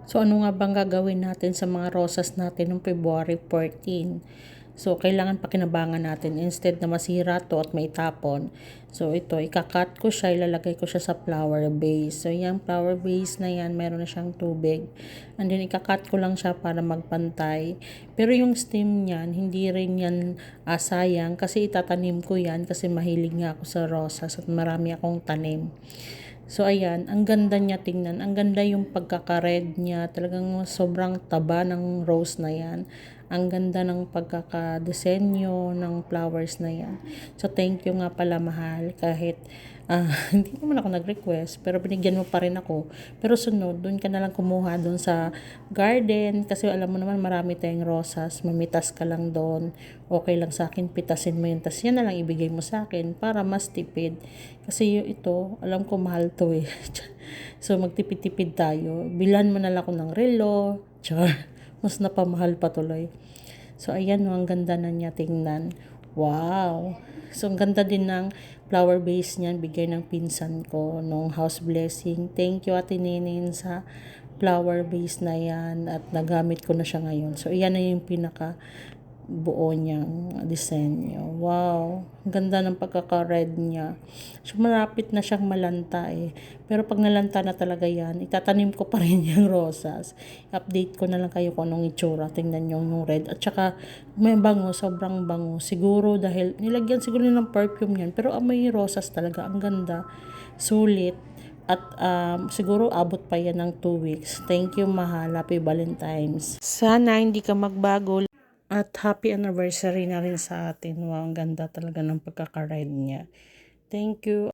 So, ano nga bang gagawin natin sa mga rosas natin noong February 14? So, kailangan pakinabangan natin instead na masira to at maitapon. So, ito, ikakat ko siya, ilalagay ko siya sa flower vase. So, yung flower vase na yan, meron na siyang tubig. And then, ikakat ko lang siya para magpantay. Pero yung stem niyan, hindi rin yan sayang kasi itatanim ko yan kasi mahilig nga ako sa rosas at marami akong tanim. So, ayan, ang ganda niya tingnan. Ang ganda yung pagkaka-red niya. Talagang sobrang taba ng rose na yan. Ang ganda ng pagkakadesenyo ng flowers na yan. So, thank you nga pala, mahal. Kahit hindi naman ako nag-request, pero binigyan mo pa rin ako. Pero sunod, doon ka na lang kumuha doon sa garden. Kasi alam mo naman, marami tayong rosas. Mamitas ka lang doon. Okay lang sa akin, pitasin mo yun. Tapos yan na lang ibigay mo sa akin para mas tipid. Kasi ito, alam ko mahal to eh. So, magtipid-tipid tayo. Bilan mo na lang ako ng relo. Char. Mas napamahal pa tuloy. So, ayan, ang ganda na niya tingnan. Wow! So, ang ganda din ng flower base niyan. Bigay ng pinsan ko nung house blessing. Thank you, Ate Ninin, sa flower base na yan. At nagamit ko na siya ngayon. So, iyan na yung pinaka buo niyang disenyo. Wow! Ang ganda ng pagkaka-red niya. So, malapit na siyang malanta eh. Pero pag nalanta na talaga yan, itatanim ko pa rin yung rosas. Update ko na lang kayo kung anong itsura. Tingnan nyo yung red. At saka, may bango, sobrang bango. Siguro dahil, nilagyan siguro ng perfume yan. Pero amoy rosas talaga. Ang ganda. Sulit. At siguro abot pa yan ng 2 weeks. Thank you, mahal. Happy Valentine's. Sana hindi ka magbago. At happy anniversary na rin sa atin. Wow, ang ganda talaga ng pagkaka-ride niya. Thank you.